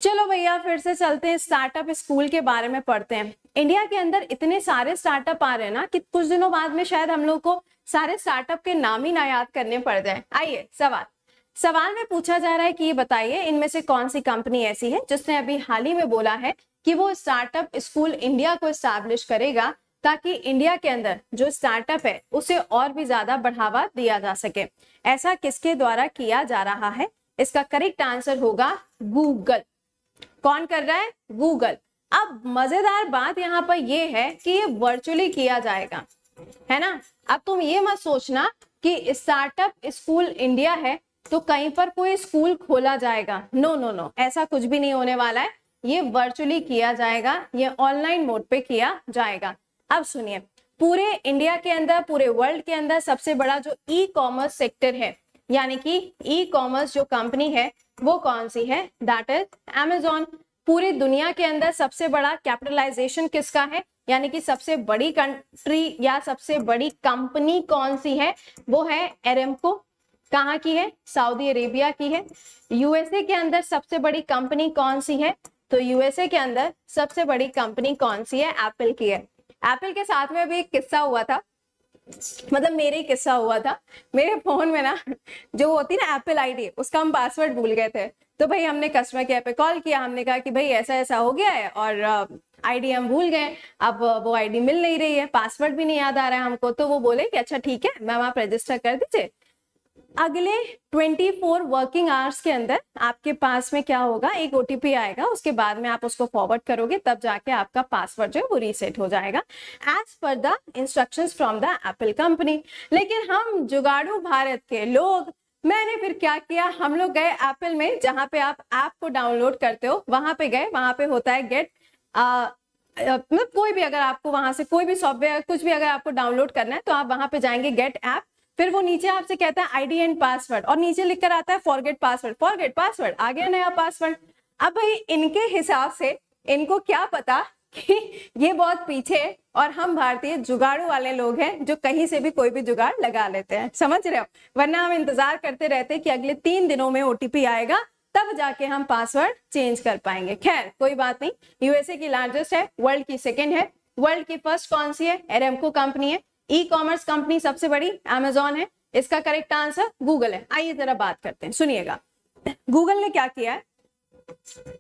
चलो भैया फिर से चलते हैं, स्टार्टअप स्कूल के बारे में पढ़ते हैं। इंडिया के अंदर इतने सारे स्टार्टअप आ रहे हैं ना कि कुछ दिनों बाद में शायद हम लोग को सारे स्टार्टअप के नाम ही ना याद करने पड़ जाए। आइए सवाल में पूछा जा रहा है कि ये बताइए इनमें से कौन सी कंपनी ऐसी है जिसने अभी हाल ही में बोला है कि वो स्टार्टअप स्कूल इंडिया को एस्टैब्लिश करेगा ताकि इंडिया के अंदर जो स्टार्टअप है उसे और भी ज्यादा बढ़ावा दिया जा सके। ऐसा किसके द्वारा किया जा रहा है? इसका करेक्ट आंसर होगा गूगल। कौन कर रहा है? गूगल। अब मजेदार बात यहाँ पर ये है कि ये वर्चुअली किया जाएगा, है ना। अब तुम ये मत सोचना कि स्टार्टअप स्कूल इंडिया है तो कहीं पर कोई स्कूल खोला जाएगा। नो नो नो, ऐसा कुछ भी नहीं होने वाला है। ये वर्चुअली किया जाएगा, ये ऑनलाइन मोड पे किया जाएगा। अब सुनिए, पूरे इंडिया के अंदर, पूरे वर्ल्ड के अंदर सबसे बड़ा जो ई कॉमर्स सेक्टर है, यानी कि ई कॉमर्स जो कंपनी है वो कौन सी है? That is Amazon. पूरी दुनिया के अंदर सबसे बड़ा कैपिटलाइजेशन किसका है, यानी कि सबसे बड़ी कंट्री या सबसे बड़ी कंपनी कौन सी है? वो है एरेमको। कहाँ की है? सऊदी अरेबिया की है। यूएसए के अंदर सबसे बड़ी कंपनी कौन सी है? तो यूएसए के अंदर सबसे बड़ी कंपनी कौन सी है? एप्पल की है। एप्पल के साथ में अभी एक किस्सा हुआ था, मतलब मेरे किस्सा हुआ था। मेरे फोन में ना जो होती ना एप्पल आईडी, उसका हम पासवर्ड भूल गए थे। तो भाई हमने कस्टमर केयर पे कॉल किया, हमने कहा कि भाई ऐसा ऐसा हो गया है और आईडी हम भूल गए, अब वो आईडी मिल नहीं रही है, पासवर्ड भी नहीं याद आ रहा है हमको। तो वो बोले कि अच्छा ठीक है मैम आप रजिस्टर कर दीजिए। अगले 24 वर्किंग आवर्स के अंदर आपके पास में क्या होगा, एक ओटीपी आएगा, उसके बाद में आप उसको फॉरवर्ड करोगे तब जाके आपका पासवर्ड जो है वो रीसेट हो जाएगा as per the instructions from the Apple company. लेकिन हम जुगाड़ू भारत के लोग, मैंने फिर क्या किया, हम लोग गए एप्पल में, जहां पे आप ऐप को डाउनलोड करते हो वहां पे गए। वहां पे होता है गेट, मतलब कोई भी अगर आपको वहां से कोई भी सॉफ्टवेयर कुछ भी अगर आपको डाउनलोड करना है तो आप वहां पे जाएंगे गेट ऐप, फिर वो नीचे आपसे कहता है आईडी एंड पासवर्ड और नीचे लिख कर आता है फॉरगेट पासवर्ड, आ गया नया पासवर्ड। अब भाई इनके हिसाब से इनको क्या पता कि ये बहुत पीछे और हम भारतीय जुगाड़ू वाले लोग हैं जो कहीं से भी कोई भी जुगाड़ लगा लेते हैं, समझ रहे हो। वरना हम इंतजार करते रहते कि अगले 3 दिनों में ओटीपी आएगा तब जाके हम पासवर्ड चेंज कर पाएंगे। खैर कोई बात नहीं, यूएसए की लार्जेस्ट है, वर्ल्ड की सेकेंड है, वर्ल्ड की फर्स्ट कौन सी है? एरेमको कंपनी है। ई कॉमर्स कंपनी सबसे बड़ी अमेजॉन है। इसका करेक्ट आंसर गूगल है। आइए जरा बात करते हैं, सुनिएगा गूगल ने क्या किया है।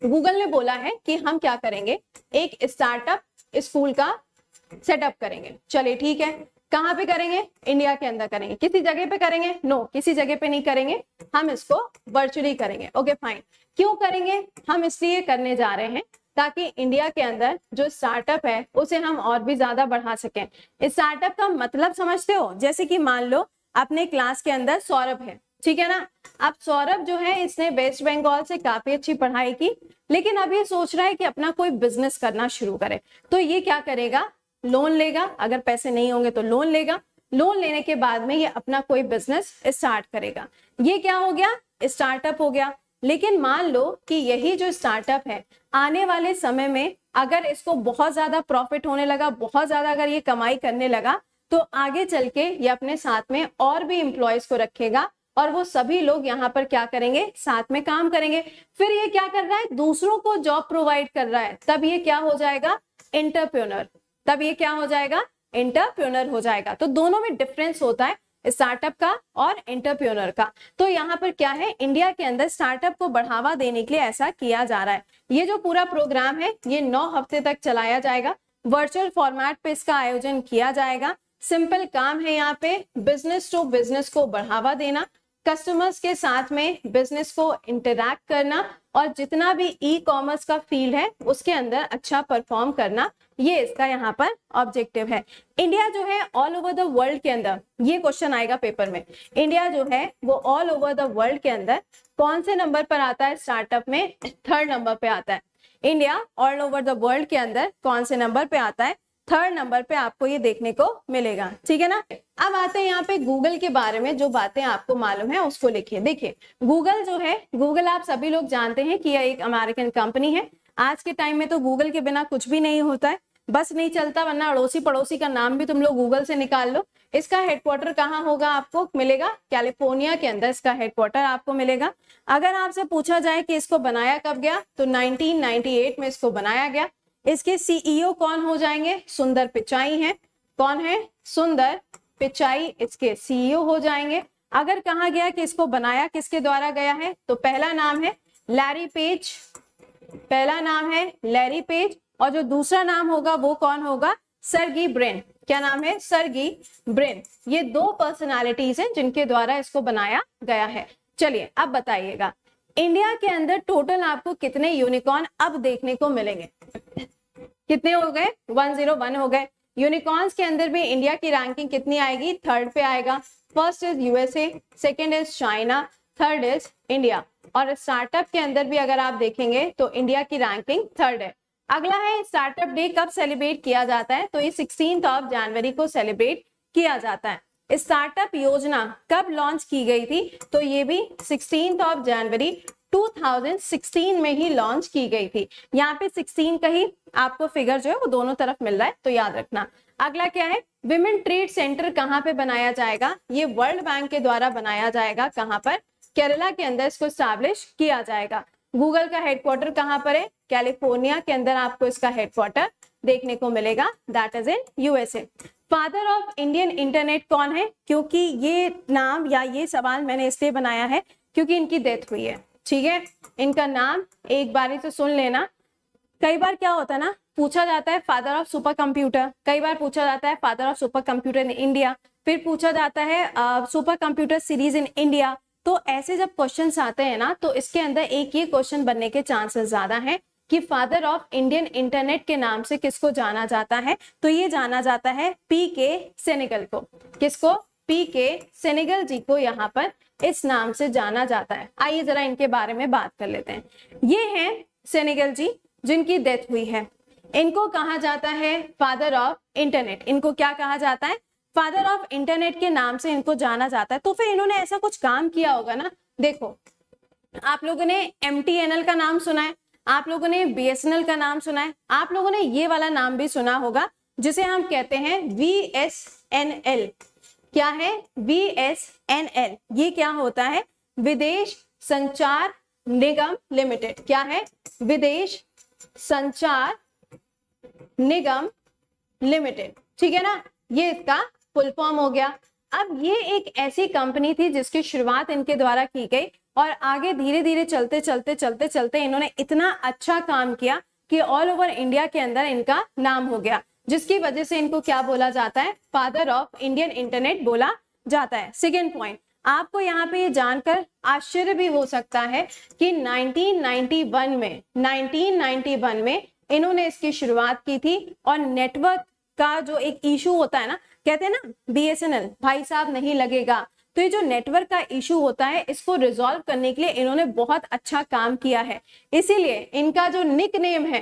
गूगल ने बोला है कि हम क्या करेंगे, एक स्टार्टअप स्कूल का सेटअप करेंगे। चलिए ठीक है, कहां पे करेंगे? इंडिया के अंदर करेंगे। किसी जगह पे करेंगे? नो, किसी जगह पे नहीं करेंगे, हम इसको वर्चुअली करेंगे। Okay fine. क्यों करेंगे? हम इसलिए करने जा रहे हैं ताकि इंडिया के अंदर जो स्टार्टअप है उसे हम और भी ज्यादा बढ़ा सकें। स्टार्टअप का मतलब समझते हो? जैसे कि मान लो अपने क्लास के अंदर सौरभ है, ठीक है ना। अब सौरभ जो है इसने वेस्ट बंगाल से काफी अच्छी पढ़ाई की, लेकिन अब ये सोच रहा है कि अपना कोई बिजनेस करना शुरू करे। तो ये क्या करेगा? लोन लेगा, अगर पैसे नहीं होंगे तो लोन लेगा। लोन लेने के बाद में ये अपना कोई बिजनेस स्टार्ट करेगा। ये क्या हो गया? स्टार्टअप हो गया। लेकिन मान लो कि यही जो स्टार्टअप है आने वाले समय में अगर इसको बहुत ज्यादा प्रॉफिट होने लगा, बहुत ज्यादा अगर ये कमाई करने लगा, तो आगे चल के ये अपने साथ में और भी एम्प्लॉयज को रखेगा और वो सभी लोग यहाँ पर क्या करेंगे? साथ में काम करेंगे। फिर ये क्या कर रहा है? दूसरों को जॉब प्रोवाइड कर रहा है। तब ये क्या हो जाएगा? एंटरप्रेन्योर। तब ये क्या हो जाएगा? एंटरप्रेन्योर हो जाएगा। तो दोनों में डिफरेंस होता है, स्टार्टअप का और एंटरप्रेन्योर का। तो यहाँ पर क्या है, इंडिया के अंदर स्टार्टअप को बढ़ावा देने के लिए ऐसा किया जा रहा है। ये जो पूरा प्रोग्राम है ये 9 हफ्ते तक चलाया जाएगा। वर्चुअल फॉर्मेट पे इसका आयोजन किया जाएगा। सिंपल काम है यहाँ पे, बिजनेस टू बिजनेस को बढ़ावा देना, कस्टमर्स के साथ में बिजनेस को इंटरैक्ट करना और जितना भी ई कॉमर्स का फील्ड है उसके अंदर अच्छा परफॉर्म करना, ये इसका यहाँ पर ऑब्जेक्टिव है। इंडिया जो है ऑल ओवर द वर्ल्ड के अंदर, ये क्वेश्चन आएगा पेपर में, इंडिया जो है वो ऑल ओवर द वर्ल्ड के अंदर कौन से नंबर पर आता है? स्टार्टअप में 3rd नंबर पे आता है। India all over the world के अंदर कौन से नंबर पे आता है? 3rd नंबर पे आपको ये देखने को मिलेगा, ठीक है ना। अब आते हैं यहाँ पे गूगल के बारे में, जो बातें आपको मालूम है उसको लिखिए। देखिए गूगल जो है, गूगल आप सभी लोग जानते हैं कि यह एक अमेरिकन कंपनी है। आज के टाइम में तो गूगल के बिना कुछ भी नहीं होता है। बस नहीं चलता, वरना अड़ोसी पड़ोसी का नाम भी तुम लोग गूगल से निकाल लो। इसका हेडक्वार्टर कहाँ होगा आपको मिलेगा? कैलिफोर्निया के अंदर इसका हेडक्वार्टर आपको मिलेगा। अगर आपसे पूछा जाए कि इसको बनाया कब गया, तो 1998 में इसको बनाया गया। इसके सीईओ कौन हो जाएंगे? सुंदर पिचाई हैं। कौन है? सुंदर पिचाई इसके सीईओ हो जाएंगे। अगर कहा गया कि इसको बनाया किसके द्वारा गया है, तो पहला नाम है लैरी पेज, पहला नाम है लैरी पेज, और जो दूसरा नाम होगा वो कौन होगा? सर्गी ब्रिन। क्या नाम है? सर्गी ब्रिन। ये दो पर्सनालिटीज हैं जिनके द्वारा इसको बनाया गया है। चलिए अब बताइएगा, इंडिया के अंदर टोटल आपको कितने यूनिकॉर्न अब देखने को मिलेंगे? कितने हो गए? 101 हो गए। यूनिकॉर्न्स के अंदर भी इंडिया की रैंकिंग कितनी आएगी? थर्ड पे आएगा। First is USA, second is China, third is India. और स्टार्टअप के अंदर भी अगर आप देखेंगे तो इंडिया की रैंकिंग थर्ड है। अगला है स्टार्टअप डे कब सेलिब्रेट किया जाता है? तो ये 16 जनवरी को सेलिब्रेट किया जाता है। स्टार्टअप योजना कब लॉन्च की गई थी? तो ये भी 16 जनवरी 2016 में ही लॉन्च की गई थी। यहाँ पे 16 का ही आपको फिगर जो है वो दोनों तरफ मिल रहा है, तो याद रखना। अगला क्या है? विमेन ट्रेड सेंटर कहाँ पे बनाया जाएगा? ये वर्ल्ड बैंक के द्वारा बनाया जाएगा। कहाँ पर? केरला के अंदर इसको स्टैब्लिश किया जाएगा। गूगल का हेडक्वार्टर कहाँ पर है? कैलिफोर्निया के अंदर आपको इसका हेडक्वार्टर देखने को मिलेगा, that is in USA. Father of Indian internet कौन है? क्योंकि ये नाम या ये सवाल मैंने इसलिए बनाया है क्योंकि इनकी डेथ हुई है, ठीक है। इनका नाम एक बारी तो सुन लेना। कई बार क्या होता है ना, पूछा जाता है फादर ऑफ सुपर कंप्यूटर, कई बार पूछा जाता है father of super computer in India, फिर पूछा जाता है super computer series in India. तो ऐसे जब क्वेश्चंस आते हैं ना, तो इसके अंदर एक ये क्वेश्चन बनने के चांसेस ज्यादा हैं कि फादर ऑफ इंडियन इंटरनेट के नाम से किसको जाना जाता है? तो ये जाना जाता है पीके सेनेगल को। किसको? पीके सेनेगल जी को यहाँ पर इस नाम से जाना जाता है। आइए जरा इनके बारे में बात कर लेते हैं। ये हैं सेनेगल जी जिनकी डेथ हुई है। इनको कहा जाता है फादर ऑफ इंटरनेट। इनको क्या कहा जाता है? फादर ऑफ इंटरनेट के नाम से इनको जाना जाता है। तो फिर इन्होंने ऐसा कुछ काम किया होगा ना। देखो, आप लोगों ने MTNL का नाम सुना है, आप लोगों ने BSNL का नाम सुना है, आप लोगों ने ये वाला नाम भी सुना होगा जिसे हम कहते हैं VSNL। क्या है? VSNL। ये क्या होता है? विदेश संचार निगम लिमिटेड। क्या है? विदेश संचार निगम लिमिटेड, ठीक है ना। ये इसका फुल फॉर्म हो गया। अब ये एक ऐसी कंपनी थी जिसकी शुरुआत इनके द्वारा की गई और आगे धीरे धीरे चलते इन्होंने इतना अच्छा काम किया कि ऑल ओवर इंडिया के अंदर इनका नाम हो गया, जिसकी वजह से इनको क्या बोला जाता है? फादर ऑफ इंडियन इंटरनेट बोला जाता है। सेकेंड पॉइंट, आपको यहाँ पे ये जानकर आश्चर्य भी हो सकता है कि 1991 में इन्होंने इसकी शुरुआत की थी। और नेटवर्क का जो एक इशू होता है ना, कहते हैं ना BSNL भाई साहब नहीं लगेगा, तो ये जो नेटवर्क का इशू होता है इसको रिजॉल्व करने के लिए इन्होंने बहुत अच्छा काम किया है। इसीलिए इनका जो निक नेम है,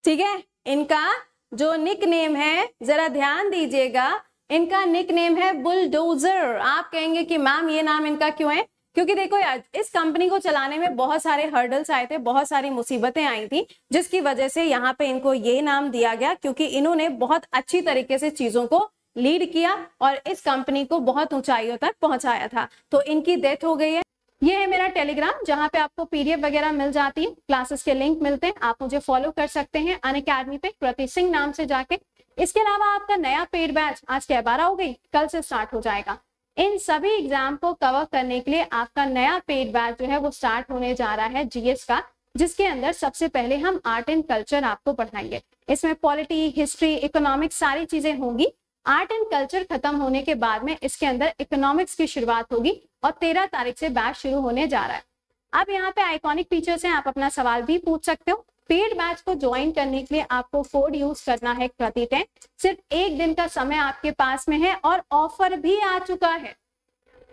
ठीक है, इनका जो निक नेम है जरा ध्यान दीजिएगा, इनका निक नेम है बुलडोजर। आप कहेंगे कि मैम ये नाम इनका क्यों है? क्योंकि देखो यार, इस कंपनी को चलाने में बहुत सारे हर्डल्स आए थे, बहुत सारी मुसीबतें आई थी, जिसकी वजह से यहाँ पे इनको ये नाम दिया गया, क्योंकि इन्होंने बहुत अच्छी तरीके से चीजों को लीड किया और इस कंपनी को बहुत ऊंचाइयों तक पहुंचाया था। तो इनकी डेथ हो गई है। ये है मेरा टेलीग्राम जहां पे आपको PDF वगैरह मिल जाती है, क्लासेस के लिंक मिलते हैं, आप मुझे फॉलो कर सकते हैं अनअकैडमी पे कृति सिंह नाम से जाके। इसके अलावा आपका नया पेड बैच आज क्या 12 हो गई, कल से स्टार्ट हो जाएगा। इन सभी एग्जाम को कवर करने के लिए आपका नया पेड बैच जो है वो स्टार्ट होने जा रहा है GS का, जिसके अंदर सबसे पहले हम आर्ट एंड कल्चर आपको पढ़ाएंगे। इसमें पॉलिटी, हिस्ट्री, इकोनॉमिक्स सारी चीजें होंगी। आर्ट एंड कल्चर खत्म होने के बाद में इसके अंदर इकोनॉमिक्स की शुरुआत होगी और 13 तारीख से बैच शुरू होने जा रहा है। अब यहाँ पे आइकॉनिक फीचर्स हैं, आप अपना सवाल भी पूछ सकते हो। पेड बैच को ज्वाइन करने के लिए आपको कोड यूज करना है कृति10। सिर्फ एक दिन का समय आपके पास में है और ऑफर भी आ चुका है,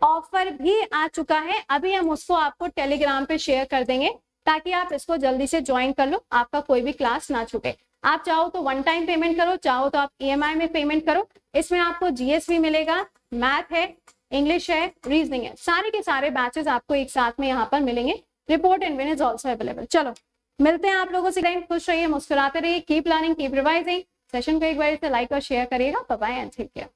ऑफर भी आ चुका है। अभी हम उसको आपको टेलीग्राम पे शेयर कर देंगे ताकि आप इसको जल्दी से ज्वाइन कर लो, आपका कोई भी क्लास ना छूटे। आप चाहो तो वन टाइम पेमेंट करो, चाहो तो आप EMI में पेमेंट करो। इसमें आपको GS भी मिलेगा, मैथ है, इंग्लिश है, रीजनिंग है, सारे के सारे बैचेस आपको एक साथ में यहाँ पर मिलेंगे। Report and win is also available. चलो मिलते हैं आप लोगों से, टाइम खुश रहिए, मुस्कुराते रहिए, keep learning, keep revising. Session को एक बार से लाइक और शेयर करिएगा। Bye bye and take care.